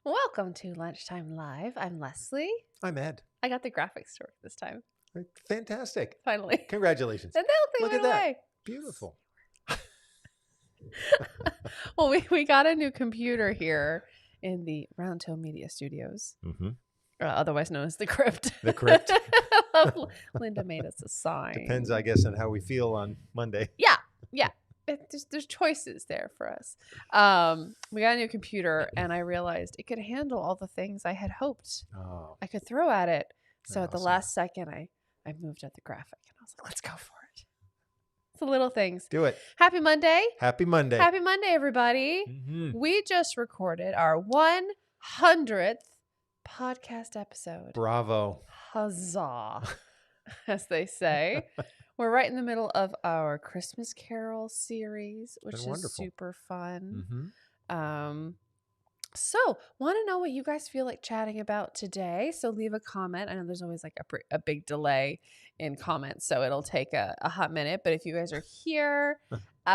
Welcome to Lunchtime Live. I'm Leslie. I'm Ed. I got the graphics to work this time. Fantastic. Finally. Congratulations. And they Look went at that. away. Beautiful. Well, we got a new computer here in the Round Toe Media Studios, otherwise known as the Crypt. The Crypt. Linda made us a sign. Depends, I guess, on how we feel on Monday. Yeah. There's choices there for us. We got a new computer, and I realized it could handle all the things I had hoped I could throw at it. So at the last second, I moved at the graphic, and I was like, let's go for it. It's the little things. Do it. Happy Monday. Happy Monday. Happy Monday, everybody. We just recorded our 100th podcast episode. Bravo. Huzzah, as they say. We're right in the middle of our Christmas Carol series, which is wonderful. super fun. So want to know what you guys feel like chatting about today. So leave a comment. I know there's always like a big delay in comments, so it'll take a hot minute. But if you guys are here,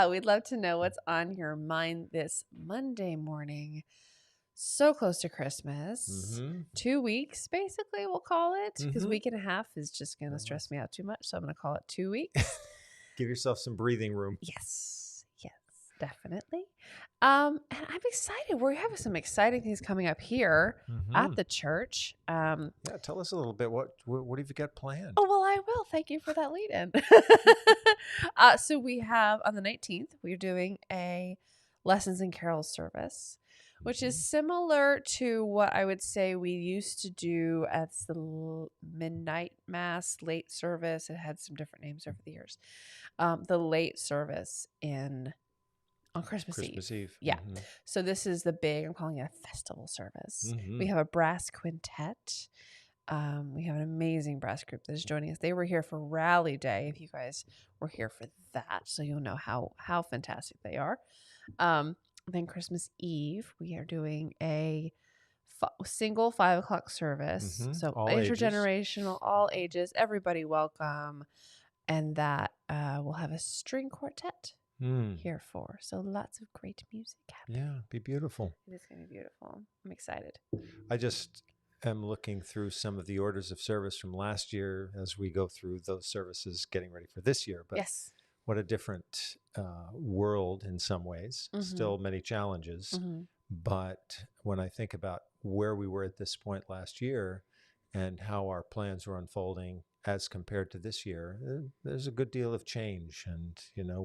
we'd love to know what's on your mind this Monday morning. So close to Christmas. 2 weeks, basically, we'll call it, because week and a half is just going to stress me out too much. So I'm going to call it 2 weeks. Give yourself some breathing room. Yes, definitely. And I'm excited. We have some exciting things coming up here at the church. Yeah, tell us a little bit. What have you got planned? Oh, well, I will. Thank you for that lead in. So we have on the 19th, we're doing a Lessons and Carols service, which is similar to what I would say we used to do at the midnight mass late service. It had some different names over the years. The late service on Christmas Eve. Yeah. So this is the big, I'm calling it a festival service. We have a brass quintet. We have an amazing brass group that is joining us. They were here for Rally Day. If you guys were here for that, so you'll know how fantastic they are. Then Christmas Eve, we are doing a single 5 o'clock service. So all intergenerational, all ages, everybody welcome. And that we'll have a string quartet here for. So lots of great music happening. Yeah, be beautiful. It is going to be beautiful. I'm excited. I just am looking through some of the orders of service from last year as we go through those services, getting ready for this year. But yes. What a different world in some ways. Still many challenges. But when I think about where we were at this point last year and how our plans were unfolding as compared to this year, there's a good deal of change. And, you know,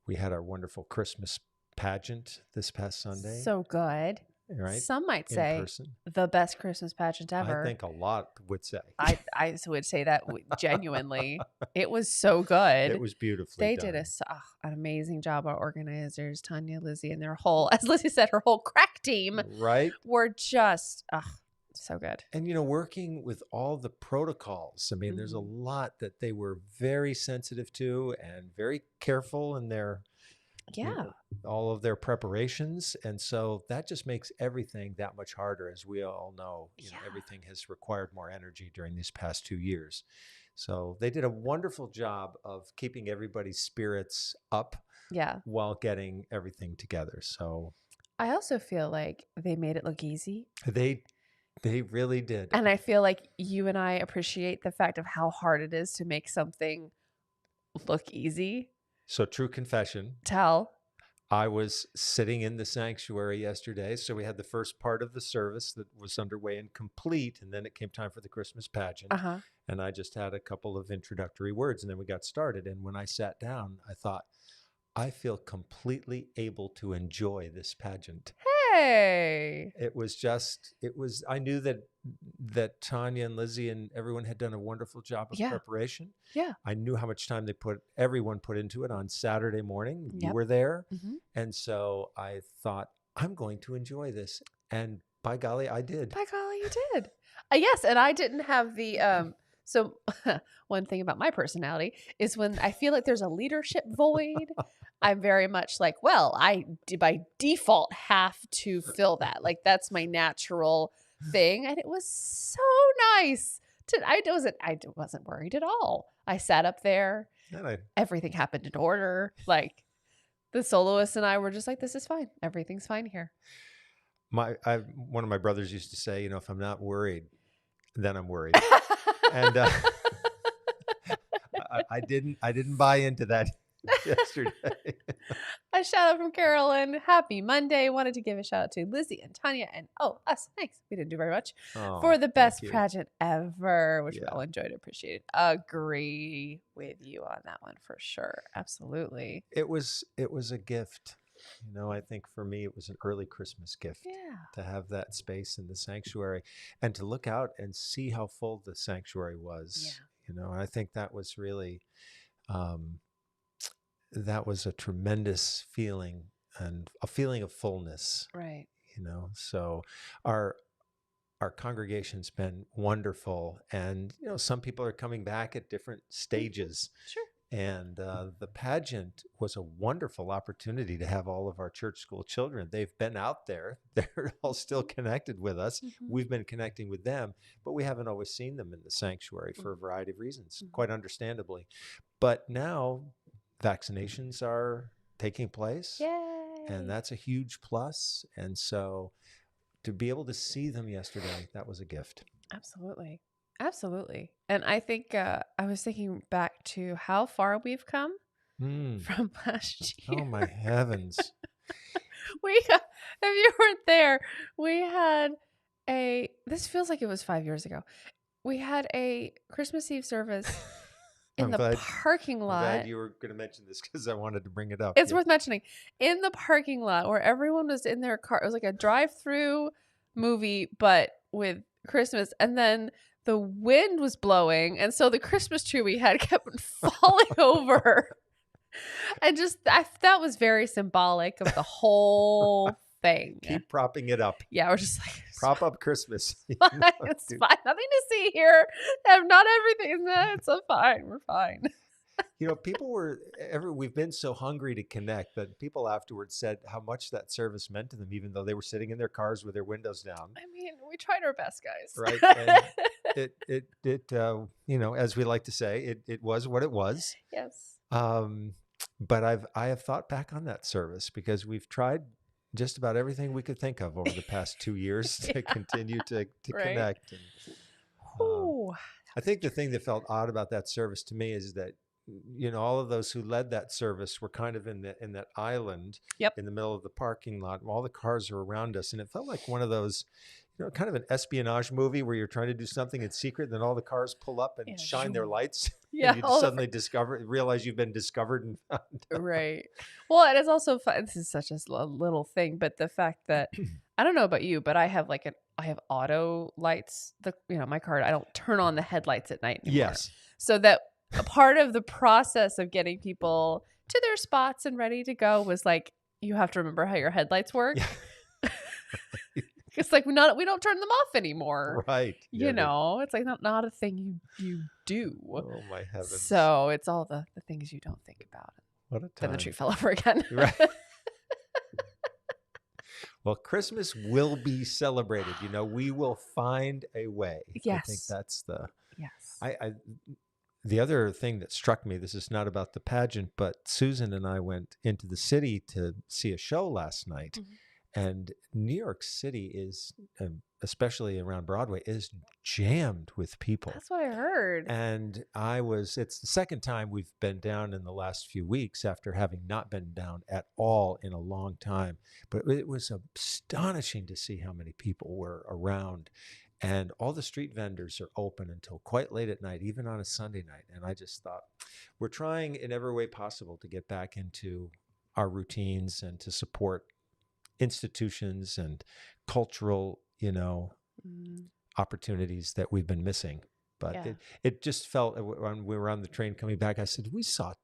we had our wonderful Christmas pageant this past Sunday. So good. Right? Some might say the best Christmas pageant ever. I think a lot would say. I would say that genuinely. It was so good. It was beautifully done. They did an amazing job. Our organizers, Tanya, Lizzie, and their whole, as Lizzie said, her whole crack team were just so good. And, you know, working with all the protocols, I mean, there's a lot that they were very sensitive to and very careful in their all of their preparations. And so that just makes everything that much harder. As we all know, you know, everything has required more energy during these past 2 years. So they did a wonderful job of keeping everybody's spirits up while getting everything together. So I also feel like they made it look easy. They really did. And I feel like you and I appreciate the fact of how hard it is to make something look easy. So true confession. Tell. I was sitting in the sanctuary yesterday. So we had the first part of the service that was underway and complete. And then it came time for the Christmas pageant. And I just had a couple of introductory words and then we got started. And when I sat down, I thought, I feel completely able to enjoy this pageant. Hey. I knew that Tanya and Lizzie and everyone had done a wonderful job of preparation. Yeah. I knew how much time everyone put into it on Saturday morning. You were there. And so I thought, I'm going to enjoy this. And by golly, I did. By golly, you did. Yes. And I didn't have the, so one thing about my personality is when I feel like there's a leadership void, I'm very much like, well, I by default have to fill that. Like that's my natural thing. And it was so nice. I wasn't worried at all. I sat up there. Everything happened in order. Like the soloists and I were just like, this is fine. Everything's fine here. One of my brothers used to say, if I'm not worried, then I'm worried. And I didn't buy into that yesterday. A shout out from Carolyn. Happy Monday. Wanted to give a shout out to Lizzie and Tanya and us. Thanks. We didn't do very much for the best pageant ever, which we all enjoyed, appreciated. Agree with you on that one for sure. Absolutely. It was a gift. I think for me, it was an early Christmas gift to have that space in the sanctuary and to look out and see how full the sanctuary was. And I think that was really, that was a tremendous feeling and a feeling of fullness. Right. So our congregation's been wonderful, and some people are coming back at different stages. Sure. And the pageant was a wonderful opportunity to have all of our church school children. They've been out there. They're all still connected with us. Mm-hmm. We've been connecting with them, but we haven't always seen them in the sanctuary for a variety of reasons, quite understandably. But now vaccinations are taking place. Yay. And that's a huge plus. And so to be able to see them yesterday, that was a gift. Absolutely. Absolutely. And I think I was thinking back to how far we've come from last year. Oh, my heavens. If you weren't there, we had this feels like it was 5 years ago. We had a Christmas Eve service in the parking lot. I'm glad you were going to mention this because I wanted to bring it up. It's worth mentioning. In the parking lot where everyone was in their car. It was like a drive-through movie, but with Christmas. And then the wind was blowing, and so the Christmas tree we had kept falling over. And that was very symbolic of the whole thing. Keep propping it up. Yeah, we're just like, prop up Christmas. It's fine. It's fine. Nothing to see here. Not everything. It's fine. We're fine. We've been so hungry to connect that people afterwards said how much that service meant to them, even though they were sitting in their cars with their windows down. I mean, we tried our best, guys. Right. And it as we like to say, it was what it was. Yes. But I have thought back on that service because we've tried just about everything we could think of over the past 2 years to continue to connect. And, I think the thing that felt odd about that service to me is that all of those who led that service were kind of in that island in the middle of the parking lot. All the cars are around us, and it felt like one of those, kind of an espionage movie where you're trying to do something in secret, then all the cars pull up and shine their lights. Yeah, and you suddenly realize you've been discovered and found. Right. Well, it is also fun. This is such a little thing, but the fact that I don't know about you, but I have auto lights. My car, I don't turn on the headlights at night anymore. Yes. So that a part of the process of getting people to their spots and ready to go was like, you have to remember how your headlights work. Yeah. It's like we don't turn them off anymore. Right. It's like not a thing you do. Oh my heavens. So it's all the things you don't think about. What a time. Then the tree fell over again. Right. Well, Christmas will be celebrated. We will find a way. Yes. I think that's yes. The other thing that struck me, this is not about the pageant, but Susan and I went into the city to see a show last night. Mm-hmm. And New York City is, especially around Broadway, is jammed with people. That's what I heard. And it's the second time we've been down in the last few weeks after having not been down at all in a long time. But it was astonishing to see how many people were around. And all the street vendors are open until quite late at night, even on a Sunday night. And I just thought, we're trying in every way possible to get back into our routines and to support institutions and cultural, opportunities that we've been missing. But it just felt, when we were on the train coming back, I said, we saw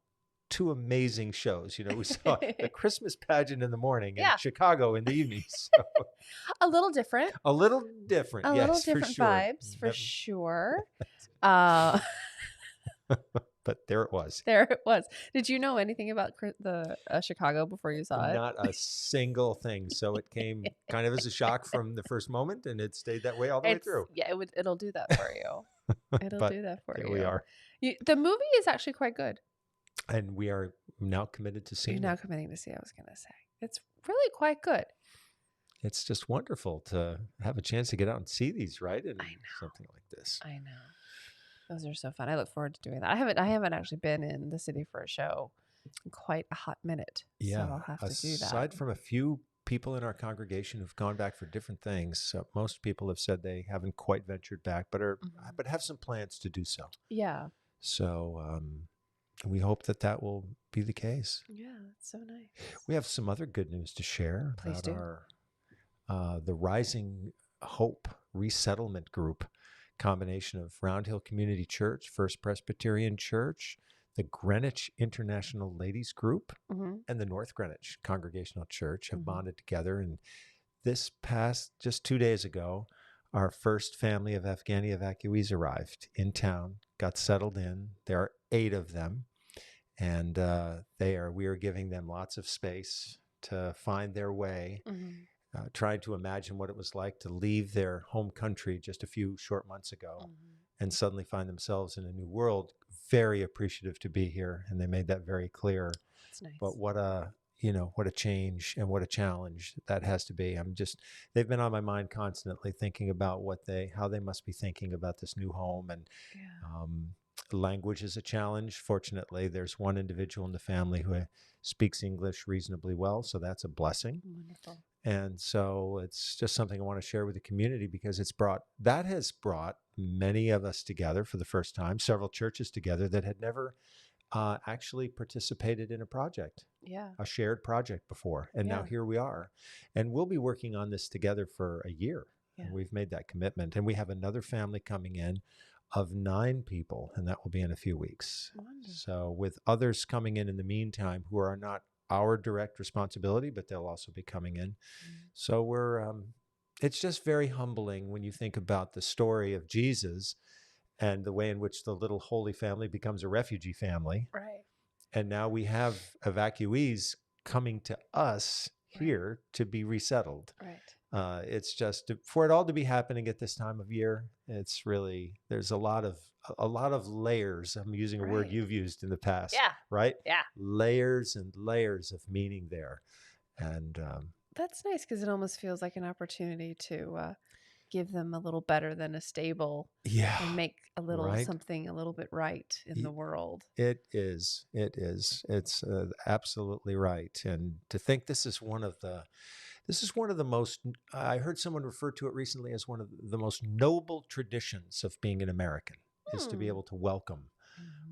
two amazing shows. We saw the Christmas pageant in the morning and Chicago in the evening. So. A little different. A little different. Vibes, for sure. But there it was. Did you know anything about the Chicago before you saw it? Not a single thing. So it came kind of as a shock from the first moment, and it stayed that way all the way through. Yeah, it'll do that for you. It'll do that for you. Here we are. The movie is actually quite good. And we are now committed to seeing it. You're now committing to see it, I was going to say. It's really quite good. it's just wonderful to have a chance to get out and see these, right? And I know. something like this. I know. Those are so fun. I look forward to doing that. I haven't actually been in the city for a show in quite a hot minute. Yeah. So I'll have to do that. Aside from a few people in our congregation who've gone back for different things, most people have said they haven't quite ventured back, but have some plans to do so. Yeah. So we hope that will be the case. Yeah, it's so nice. We have some other good news to share Please about do. the Rising Hope Resettlement Group, combination of Round Hill Community Church, First Presbyterian Church, the Greenwich International Ladies Group, and the North Greenwich Congregational Church have bonded together. And this past, just 2 days ago, our first family of Afghani evacuees arrived in town, got settled in. There are 8 of them, and we are giving them lots of space to find their way, trying to imagine what it was like to leave their home country just a few short months ago and suddenly find themselves in a new world. Very appreciative to be here, and they made that very clear. That's nice. But what a change and what a challenge that has to be. They've been on my mind constantly, thinking about how they must be thinking about this new home. And language is a challenge. Fortunately, there's one individual in the family who speaks English reasonably well, so that's a blessing. Wonderful. And so it's just something I want to share with the community, because has brought many of us together for the first time, several churches together that had never actually participated in a shared project before. And now here we are. And we'll be working on this together for a year. Yeah. And we've made that commitment. And we have another family coming in of 9 people, and that will be in a few weeks. Wonderful. So with others coming in the meantime who are not our direct responsibility, but they'll also be coming in. So it's just very humbling when you think about the story of Jesus and the way in which the little Holy Family becomes a refugee family. Right. And now we have evacuees coming to us here to be resettled. Right. It's just, for it all to be happening at this time of year, it's really, there's a lot of layers. I'm using a word you've used in the past. Yeah. Right? Yeah. Layers and layers of meaning there. And that's nice, because it almost feels like an opportunity to give them a little better than a stable, and make a little something a little bit right in the world. It is. It's absolutely right. And to think this is one of the most, I heard someone refer to it recently as one of the most noble traditions of being an American, is to be able to welcome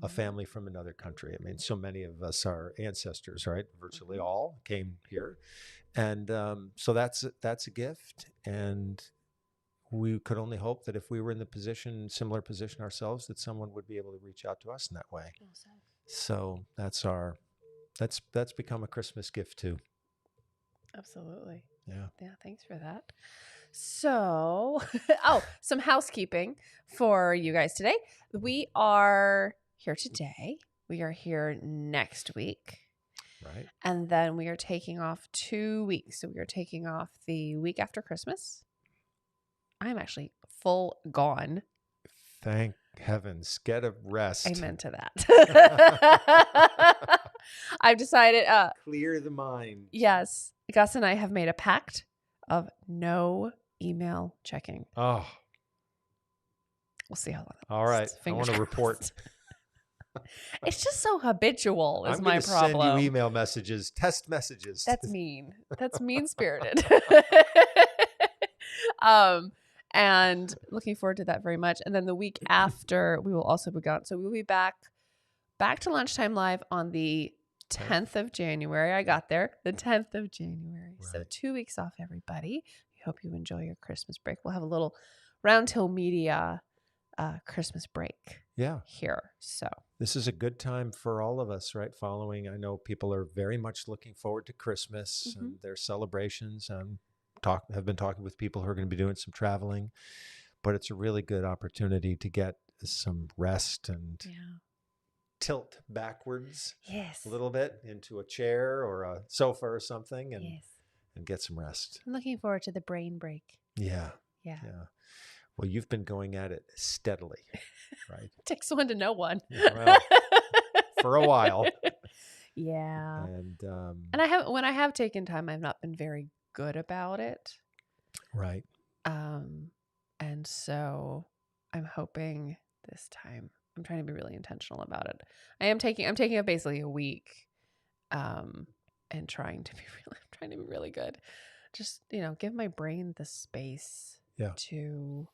a family from another country. I mean, so many of us are ancestors, right? Virtually all came here. And so that's a gift. And we could only hope that if we were in the similar position ourselves, that someone would be able to reach out to us in that way. So that's become a Christmas gift too. Absolutely. Yeah. Yeah. Thanks for that. So, some housekeeping for you guys today. We are here today. We are here next week. Right. And then we are taking off 2 weeks. So we are taking off the week after Christmas. I'm actually full gone. Thank heavens. Get a rest. Amen to that. I've decided. Clear the mind. Yes. Gus and I have made a pact of no email checking. Oh. We'll see how long that All right. I want to report. It's just so habitual is I'm my problem. Send you email messages, test messages. That's mean. That's mean-spirited. And looking forward to that very much. And then the week after, we will also be gone. So we will be back to Lunchtime Live on the 10th of January. I got there. The 10th of January. Right. So 2 weeks off, everybody. We hope you enjoy your Christmas break. We'll have a little Round Hill Media Christmas break here. So this is a good time for all of us, right? I know people are very much looking forward to Christmas and their celebrations. Have been talking with people who are going to be doing some traveling, but it's a really good opportunity to get some rest and tilt backwards a little bit into a chair or a sofa or something and get some rest. I'm looking forward to the brain break. Yeah. Well, you've been going at it steadily, right? Takes one to know one. Well, for a while. Yeah. And when I have taken time, I've not been very good about it. Right. And so I'm hoping this time I'm trying to be really intentional about it. I'm taking up basically a week, and trying to be really good. Just, give my brain the space to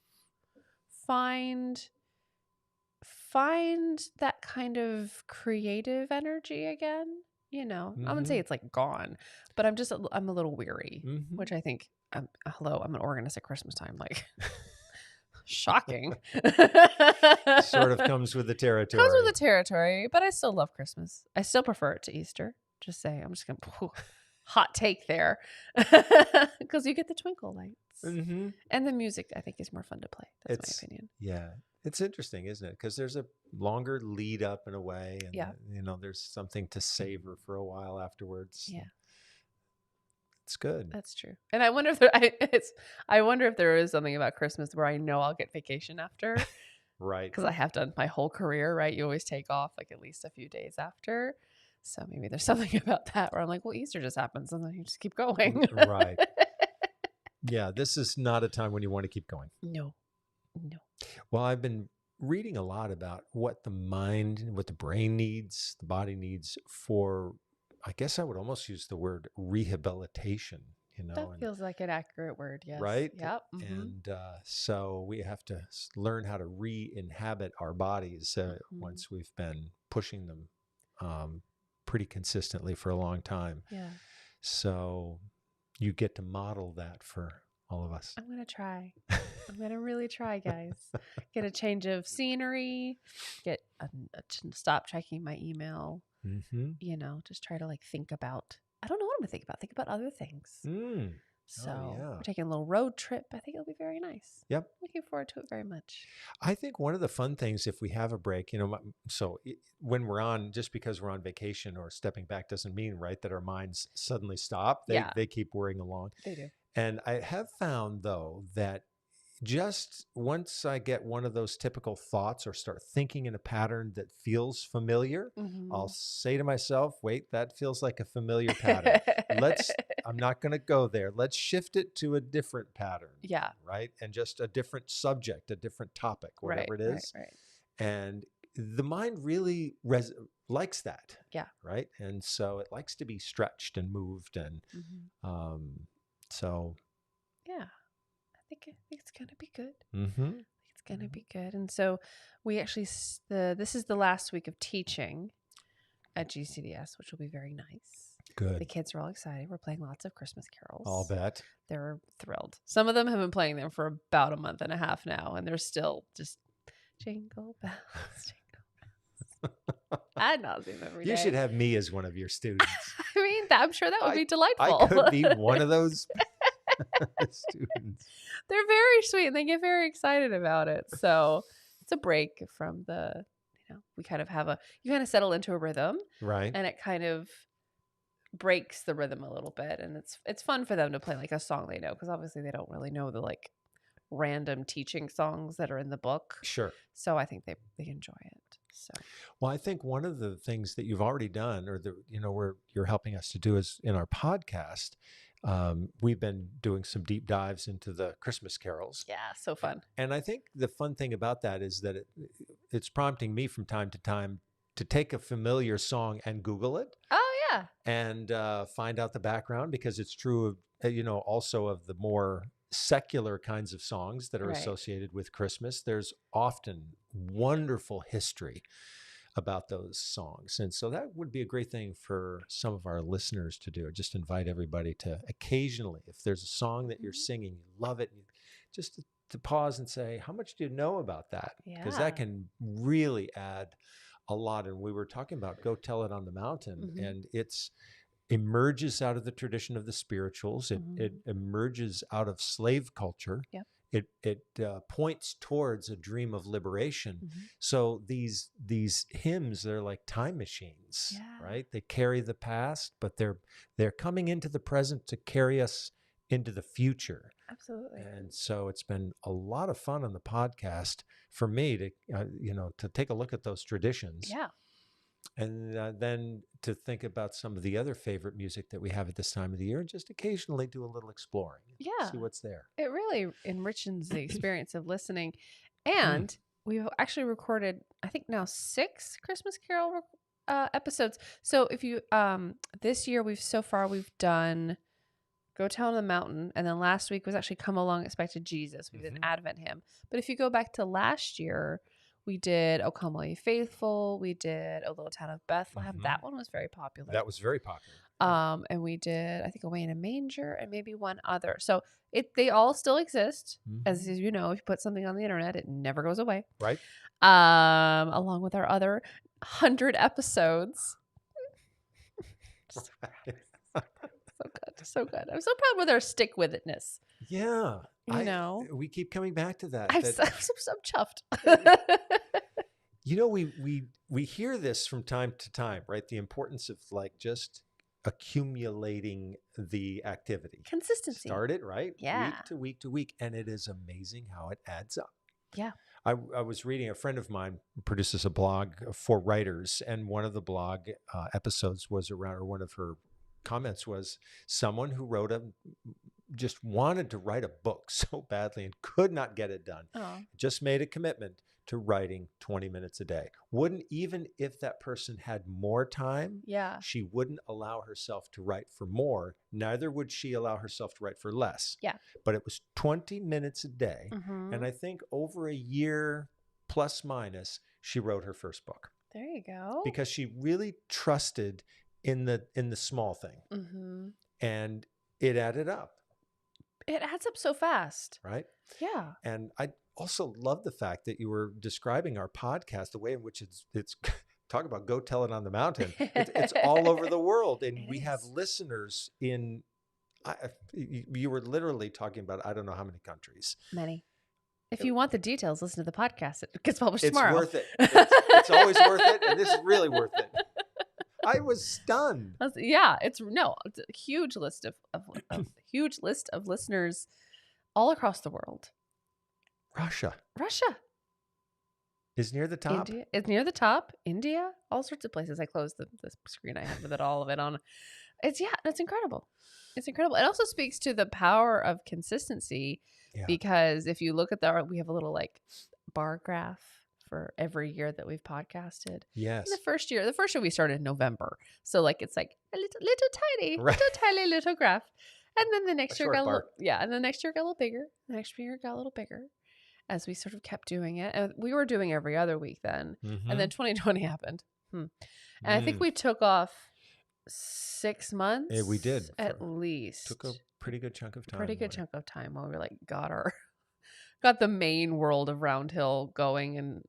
find that kind of creative energy again. I wouldn't say it's like gone, but I'm a little weary, which I think, hello, I'm an organist at Christmas time. Like, shocking. Sort of comes with the territory. Comes with the territory, but I still love Christmas. I still prefer it to Easter. Just saying, I'm just going to hot take there, because you get the twinkle lights and the music. I think is more fun to play. That's my opinion. Yeah. It's interesting, isn't it? Because there's a longer lead up in a way, and there's something to savor for a while afterwards. Yeah, it's good. That's true. And I wonder if there is something about Christmas where I know I'll get vacation after, right? Because I have done my whole career. Right, you always take off like at least a few days after. So maybe there's something about that where I'm like, well, Easter just happens, and then you just keep going. Right. Yeah, this is not a time when you want to keep going. No. Well, I've been reading a lot about what the mind, what the brain needs, the body needs for, I guess I would almost use the word rehabilitation, That feels like an accurate word, yes. Right? Yep. And so we have to learn how to re-inhabit our bodies once we've been pushing them pretty consistently for a long time. Yeah. So you get to model that for all of us. I'm going to try. I'm going to really try, guys. Get a change of scenery, stop checking my email, just try to think about, I don't know what I'm going to think about. Think about other things. So we're taking a little road trip. I think it'll be very nice. Yep. Looking forward to it very much. I think one of the fun things, if we have a break, when we're on, just because we're on vacation or stepping back doesn't mean, right, that our minds suddenly stop. They keep whirring along. They do. And I have found, though, that just once I get one of those typical thoughts or start thinking in a pattern that feels familiar, I'll say to myself, wait, that feels like a familiar pattern. I'm not going to go there. Let's shift it to a different pattern. Yeah. Right. And just a different subject, a different topic, whatever it is. Right. And the mind really likes that. Yeah. Right. And so it likes to be stretched and moved. And so. Yeah. I think it's going to be good. Mm-hmm. It's going to be good. And so we actually, this is the last week of teaching at GCDS, which will be very nice. Good. The kids are all excited. We're playing lots of Christmas carols. I'll bet. They're thrilled. Some of them have been playing them for about a month and a half now, and they're still just jingle bells, jingle bells. Ad nauseam every day. You should have me as one of your students. I mean, I'm sure that would be delightful. I could be one of those students. They're very sweet, and they get very excited about it. So it's a break from the, we kind of you kind of settle into a rhythm. Right. And it kind of breaks the rhythm a little bit, and it's fun for them to play a song they know, because obviously they don't really know the random teaching songs that are in the book. Sure. So I think they enjoy it. So well, I think one of the things that you've already done, or where you're helping us to do, is in our podcast. We've been doing some deep dives into the Christmas carols. Yeah, so fun. And I think the fun thing about that is that it's prompting me from time to time to take a familiar song and Google it. Oh, yeah. And find out the background, because it's true of, also of the more secular kinds of songs that are associated with Christmas. There's often wonderful history about those songs. And so that would be a great thing for some of our listeners to do. Just invite everybody to occasionally, if there's a song that you're singing, you love it, just to pause and say, how much do you know about that? Because that can really add a lot. And we were talking about Go Tell It on the Mountain, and it's emerges out of the tradition of the spirituals. It emerges out of slave culture. Yep. It points towards a dream of liberation. So these hymns, they're like time machines, right? They carry the past, but they're coming into the present to carry us into the future. Absolutely. And so it's been a lot of fun on the podcast for me to take a look at those traditions. Yeah. And then to think about some of the other favorite music that we have at this time of the year and just occasionally do a little exploring. Yeah. See what's there. It really enriches the experience of listening. And we've actually recorded, I think now 6 Christmas Carol episodes. So if you, this year we've done Go Tell on the Mountain. And then last week was actually Come Along Expected Jesus. We did an Advent hymn. But if you go back to last year, we did O Come All Ye Faithful. We did O Little Town of Bethlehem. That one was very popular. That was very popular. And we did, I think, Away in a Manger and maybe one other. So they all still exist. As you know, if you put something on the internet, it never goes away. Right. Along with our other 100 episodes. So good. I'm so proud with our stick with itness. Yeah. You know, we keep coming back to that. I'm chuffed. You know, we hear this from time to time, right? The importance of like just accumulating the activity. Consistency. Start it, right? Yeah. Week to week to week. And it is amazing how it adds up. Yeah. I was reading, a friend of mine produces a blog for writers, and one of the blog episodes was around, or one of her comments was someone who just wanted to write a book so badly and could not get it done. Just made a commitment to writing 20 minutes a day. Wouldn't, even if that person had more time, she wouldn't allow herself to write for more. Neither would she allow herself to write for less. Yeah. But it was 20 minutes a day. And I think over a year plus minus, she wrote her first book. There you go. Because she really trusted in the small thing. And it added up. It adds up so fast. Right? Yeah. And I also love the fact that you were describing our podcast, the way in which it's talk about go tell it on the mountain. It's all over the world. And we have listeners in, you were literally talking about, I don't know how many countries. Many. If you want the details, listen to the podcast. It gets published tomorrow. It's worth it. It's always worth it. And this is really worth it. I was stunned. It's a huge list of huge list of listeners all across the world. Russia is near the top. India is near the top. India, all sorts of places. I closed the screen I had with all of it on. It's incredible. It's incredible. It also speaks to the power of consistency, because if you look at we have a little like bar graph for every year that we've podcasted. Yes. And the first year we started in November. So like it's like a little graph. And then the next year got a little bigger. The next year got a little bigger as we sort of kept doing it. And we were doing every other week then. And then 2020 happened. And I think we took off 6 months. Yeah, we did. At least. Took a pretty good chunk of time. While we were like got the main world of Round Hill going and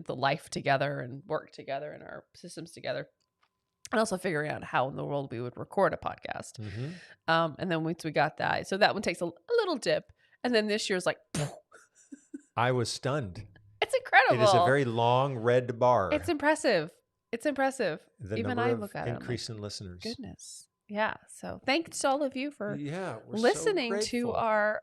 the life together and work together and our systems together. And also figuring out how in the world we would record a podcast. And then once we got that, so that one takes a little dip. And then this year's like, I was stunned. It's incredible. It is a very long red bar. It's impressive. Even I look at it. Increase in listeners. Goodness. Yeah. So thanks to all of you for listening to our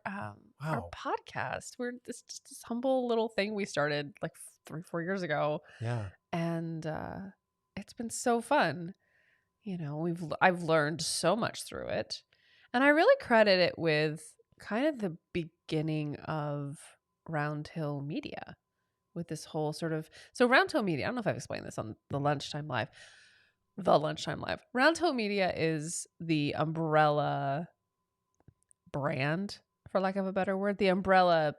podcast. We're this humble little thing we started like 3-4 years ago. Yeah. And it's been so fun. You know, I've learned so much through it. And I really credit it with kind of the beginning of Round Hill Media, with this whole sort of, so Round Hill Media, I don't know if I've explained this on the Lunchtime Live. Round Hill Media is the umbrella brand, for lack of a better word, the umbrella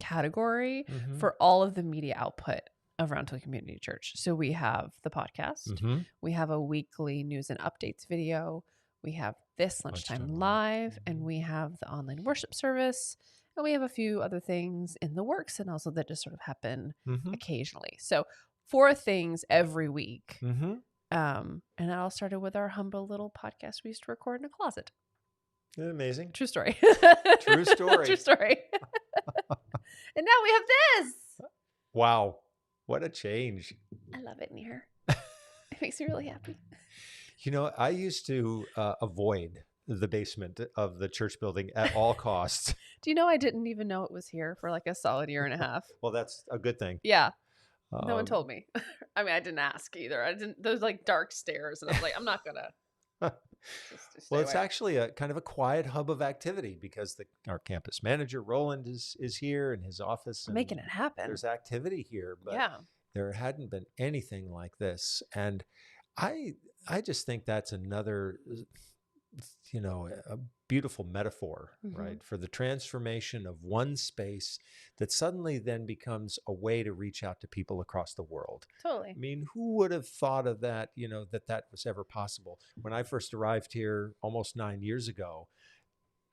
category for all of the media output of Round Hill Community Church. So we have the podcast, we have a weekly news and updates video, we have this Lunchtime Live, and we have the online worship service, and we have a few other things in the works, and also that just sort of happen occasionally. So 4 things every week. And it all started with our humble little podcast we used to record in a closet. Isn't it amazing? True story. True story. True story. And now we have this. Wow. What a change. I love it in here. It makes me really happy. You know, I used to avoid the basement of the church building at all costs. Do you know I didn't even know it was here for like a solid year and a half? Well, that's a good thing. Yeah. No one told me. I mean, I didn't ask either. I didn't. Those like dark stares, and I was like, I'm not gonna. Well, it's actually a kind of a quiet hub of activity because our campus manager Roland is here in his office, and making it happen. There's activity here, but there hadn't been anything like this, and I just think that's another, a beautiful metaphor, right, for the transformation of one space that suddenly then becomes a way to reach out to people across the world. Totally. I mean, who would have thought of that, that was ever possible? When I first arrived here almost 9 years ago,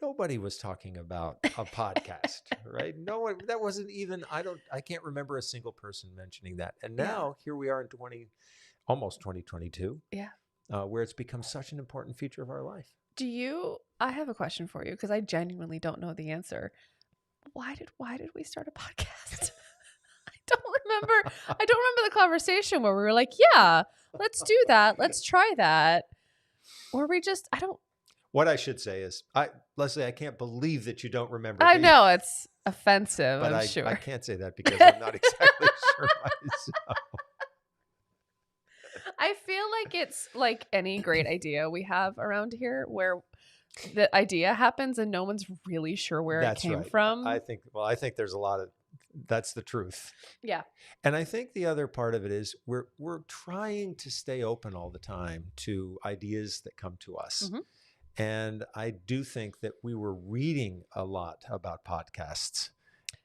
nobody was talking about a podcast, right? No one, that wasn't even, I can't remember a single person mentioning that. And now here we are in almost 2022. Yeah. Where it's become such an important feature of our life. I have a question for you because I genuinely don't know the answer. Why did we start a podcast? I don't remember the conversation where we were like, yeah, let's do that. Let's try that. Or What I should say is, Leslie, I can't believe that you don't remember. I know it's offensive, but I'm sure. I can't say that because I'm not exactly sure myself. I feel like it's like any great idea we have around here where the idea happens and no one's really sure where it came from. I think there's that's the truth. Yeah. And I think the other part of it is we're trying to stay open all the time to ideas that come to us. Mm-hmm. And I do think that we were reading a lot about podcasts.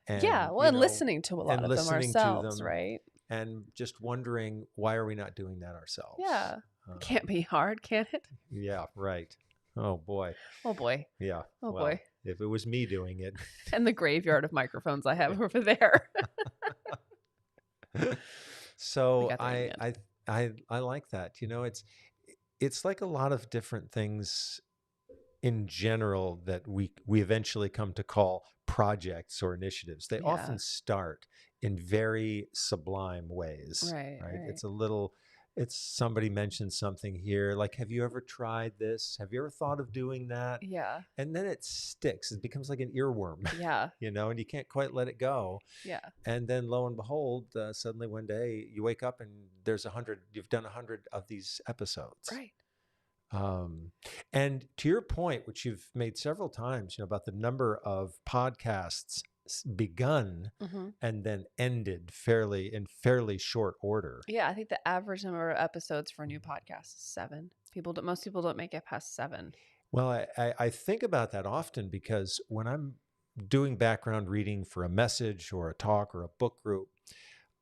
And, and listening to a lot of them ourselves, right? And just wondering, why are we not doing that ourselves? Yeah. Can't be hard, can it? Yeah, right. Oh, boy. Oh, boy. Yeah. Oh, boy. If it was me doing it. And the graveyard of microphones I have over there. So I like that. It's like a lot of different things in general that we eventually come to call projects or initiatives. They often start in very sublime ways. Right. It's somebody mentioned something here, like, have you ever tried this? Have you ever thought of doing that? Yeah. And then it sticks. It becomes like an earworm. Yeah. And you can't quite let it go. Yeah. And then lo and behold, suddenly one day you wake up and you've done 100 of these episodes. Right. And to your point, which you've made several times, about the number of podcasts begun and then ended in fairly short order. Yeah, I think the average number of episodes for a new podcast is 7. Most people don't make it past 7. Well, I think about that often because when I'm doing background reading for a message or a talk or a book group,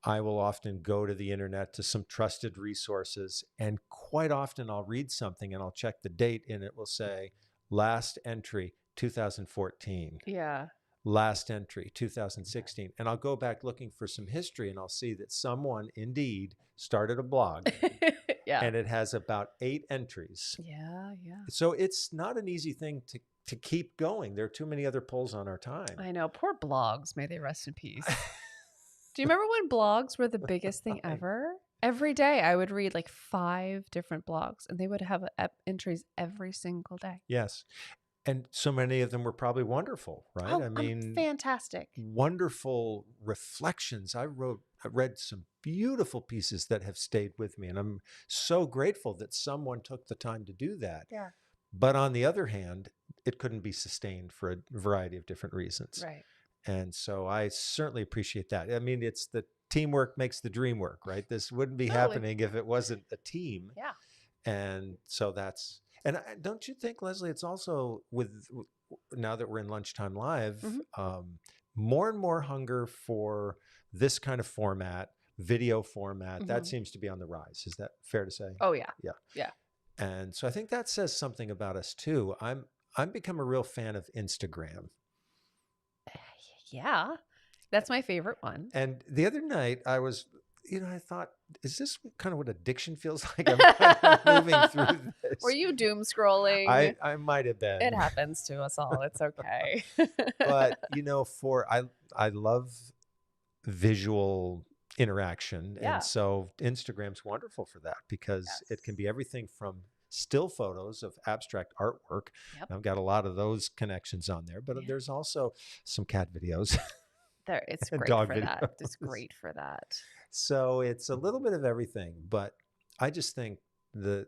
I will often go to the internet to some trusted resources, and quite often I'll read something and I'll check the date and it will say last entry 2014. Yeah. Last entry 2016. And I'll go back looking for some history and I'll see that someone indeed started a blog. Yeah. And it has about 8 entries. Yeah. So it's not an easy thing to keep going. There are too many other pulls on our time. I know. Poor blogs. May they rest in peace. Do you remember when blogs were the biggest thing ever? Every day I would read like 5 different blogs and they would have entries every single day. Yes. And so many of them were probably wonderful, right? Oh, I mean, fantastic. Wonderful reflections. I read some beautiful pieces that have stayed with me. And I'm so grateful that someone took the time to do that. Yeah. But on the other hand, it couldn't be sustained for a variety of different reasons. Right. And so I certainly appreciate that. I mean, it's the teamwork makes the dream work, right? This wouldn't be happening if it wasn't a team. Yeah. And so and don't you think, Leslie, it's also now that we're in Lunchtime Live, more and more hunger for this kind of format, video format, that seems to be on the rise. Is that fair to say? Oh, yeah. Yeah. Yeah. And so I think that says something about us too. I'm become a real fan of Instagram. Yeah. That's my favorite one. And the other night I thought, is this kind of what addiction feels like? I'm kind of moving through this. Were you doom scrolling? I might have been. It happens to us all. It's okay. But, I love visual interaction. Yeah. And so Instagram's wonderful for that because it can be everything from still photos of abstract artwork. Yep. I've got a lot of those connections on there, but there's also some cat videos. It's great for that. It's great for that. So it's a little bit of everything, but I just think the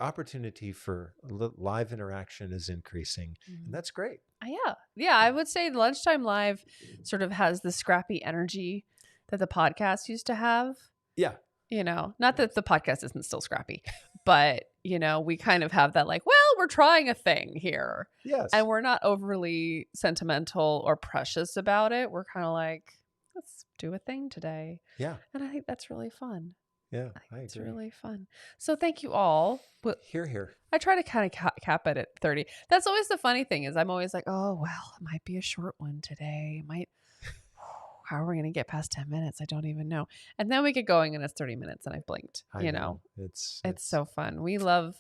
opportunity for live interaction is increasing, and that's great. Yeah. I would say Lunchtime Live sort of has the scrappy energy that the podcast used to have. Yeah. Not that the podcast isn't still scrappy, but we kind of have that like, well, we're trying a thing here. Yes. And we're not overly sentimental or precious about it. We're kind of like, let's do a thing today. Yeah. And I think that's really fun. Yeah, I think it's really fun. So thank you all. But here. I try to kind of cap it at 30. That's always the funny thing is I'm always like, oh, well, it might be a short one today. It might. How are we going to get past 10 minutes? I don't even know. And then we get going and it's 30 minutes and I've blinked. I know. It's so fun. We love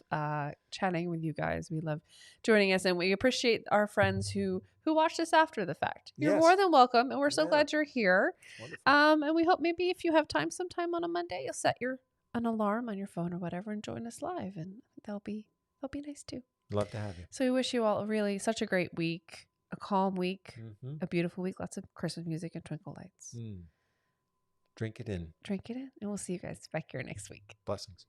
chatting with you guys. We love joining us and we appreciate our friends who watch this after the fact. You're more than welcome. And we're so glad you're here. And we hope maybe if you have time sometime on a Monday, you'll set an alarm on your phone or whatever and join us live. And they'll be nice too. Love to have you. So we wish you all really such a great week. A calm week, a beautiful week, lots of Christmas music and twinkle lights. Drink it in. And we'll see you guys back here next week. Blessings.